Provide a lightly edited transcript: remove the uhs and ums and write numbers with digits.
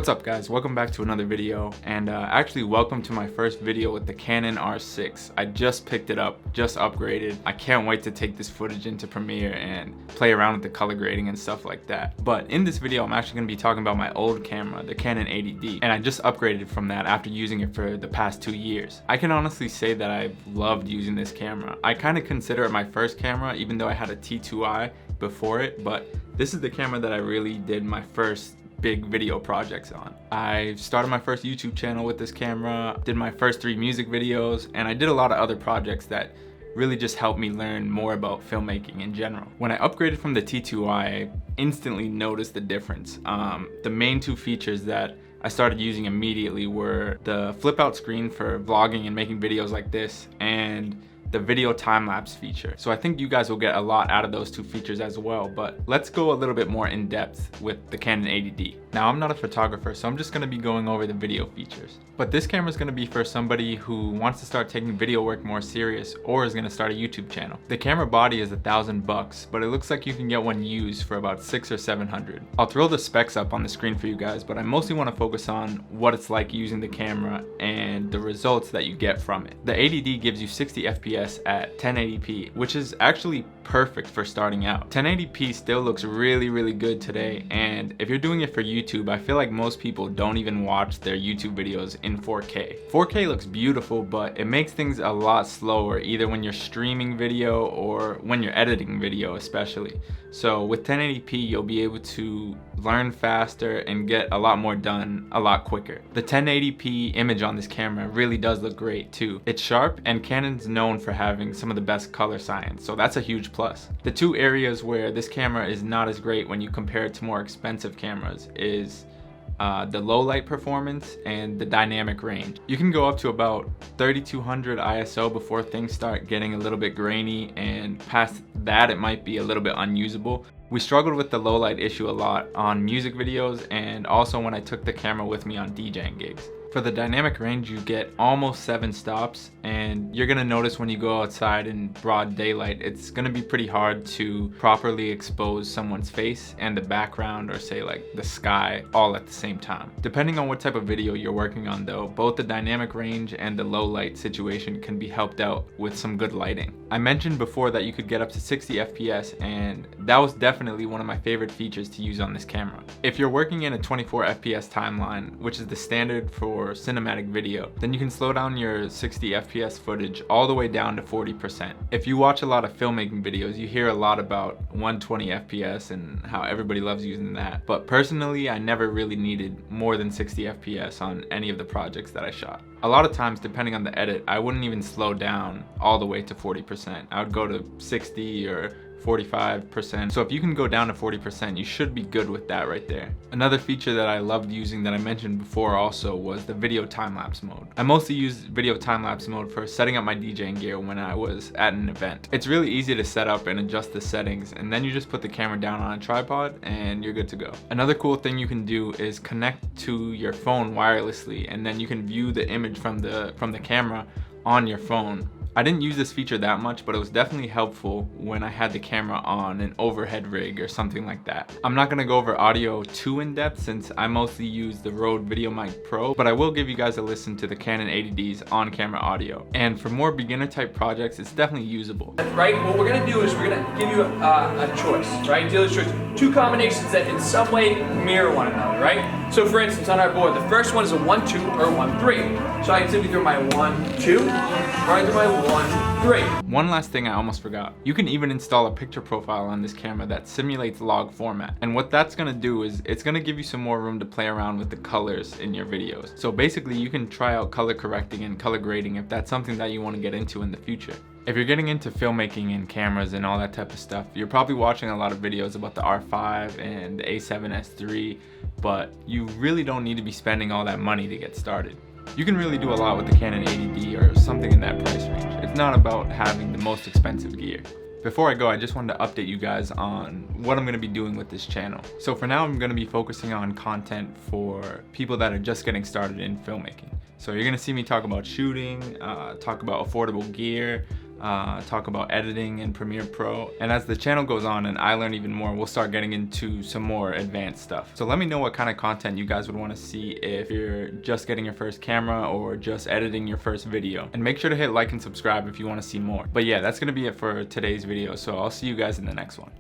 What's up guys, welcome back to another video, and actually welcome to my first video with the Canon R6. I just picked it up, just upgraded. I can't wait to take this footage into Premiere and play around with the color grading and stuff like that. But in this video I'm actually going to be talking about my old camera, the Canon 80D, and I just upgraded from that after using it for the past 2 years. I can honestly say that I've loved using this camera. I kind of consider it my first camera even though I had a T2i before it, but this is the camera that I really did my first big video projects on. I started my first YouTube channel with this camera, did my first 3 music videos, and I did a lot of other projects that really just helped me learn more about filmmaking in general. When I upgraded from the T2i, I instantly noticed the difference. The main 2 features that I started using immediately were the flip out screen for vlogging and making videos like this, and the video time-lapse feature. So I think you guys will get a lot out of those 2 features as well, but let's go a little bit more in depth with the Canon 80D. Now I'm not a photographer, so I'm just gonna be going over the video features. But this camera is gonna be for somebody who wants to start taking video work more serious or is gonna start a YouTube channel. The camera body is $1,000, but it looks like you can get one used for about $600 or $700. I'll throw the specs up on the screen for you guys, but I mostly wanna focus on what it's like using the camera and the results that you get from it. The 80D gives you 60 FPS at 1080p, which is actually perfect for starting out. 1080p still looks really good today, and if you're doing it for YouTube, I feel like most people don't even watch their YouTube videos in 4K. 4K looks beautiful, but it makes things a lot slower, either when you're streaming video or when you're editing video especially. So with 1080p, you'll be able to learn faster and get a lot more done a lot quicker. The 1080p image on this camera really does look great too. It's sharp, and Canon's known for having some of the best color science, so that's a huge plus. The 2 areas where this camera is not as great when you compare it to more expensive cameras is the low light performance and the dynamic range. You can go up to about 3200 ISO before things start getting a little bit grainy, and past that it might be a little bit unusable. We struggled with the low light issue a lot on music videos and also when I took the camera with me on DJing gigs. For the dynamic range, you get almost 7 stops, and you're gonna notice when you go outside in broad daylight, it's gonna be pretty hard to properly expose someone's face and the background, or say like the sky, all at the same time. Depending on what type of video you're working on though, both the dynamic range and the low light situation can be helped out with some good lighting. I mentioned before that you could get up to 60 FPS, and that was definitely one of my favorite features to use on this camera. If you're working in a 24 FPS timeline, which is the standard for cinematic video, then you can slow down your 60 FPS footage all the way down to 40%. If you watch a lot of filmmaking videos, you hear a lot about 120 FPS and how everybody loves using that. But personally, I never really needed more than 60 FPS on any of the projects that I shot. A lot of times, depending on the edit, I wouldn't even slow down all the way to 40%. I would go to 60 or 45%. So if you can go down to 40%, you should be good with that right there. Another feature that I loved using that I mentioned before also was the video time-lapse mode. I mostly used video time-lapse mode for setting up my DJing gear when I was at an event. It's really easy to set up and adjust the settings, and then you just put the camera down on a tripod and you're good to go. Another cool thing you can do is connect to your phone wirelessly, and then you can view the image from the camera on your phone. I didn't use this feature that much, but it was definitely helpful when I had the camera on an overhead rig or something like that. I'm not gonna go over audio too in depth since I mostly use the Rode VideoMic Pro, but I will give you guys a listen to the Canon 80D's on-camera audio. And for more beginner type projects, it's definitely usable. Right, what we're gonna do is we're gonna give you a choice, right? Dealer's choice. 2 combinations that in some way mirror one another, right? So for instance, on our board, the first one is a 1-2 or 1-3. So I can simply throw my 1-2, or I throw my 1-3. One last thing I almost forgot. You can even install a picture profile on this camera that simulates log format. And what that's gonna do is it's gonna give you some more room to play around with the colors in your videos. So basically you can try out color correcting and color grading if that's something that you wanna get into in the future. If you're getting into filmmaking and cameras and all that type of stuff, you're probably watching a lot of videos about the R5 and the A7S III, but you really don't need to be spending all that money to get started. You can really do a lot with the Canon 80D or something in that price range. It's not about having the most expensive gear. Before I go, I just wanted to update you guys on what I'm going to be doing with this channel. So for now, I'm going to be focusing on content for people that are just getting started in filmmaking. So you're going to see me talk about shooting, talk about affordable gear, talk about editing in Premiere Pro. And as the channel goes on and I learn even more, we'll start getting into some more advanced stuff. So let me know what kind of content you guys would want to see if you're just getting your first camera or just editing your first video. And make sure to hit like and subscribe if you want to see more. But yeah, that's gonna be it for today's video. So I'll see you guys in the next one.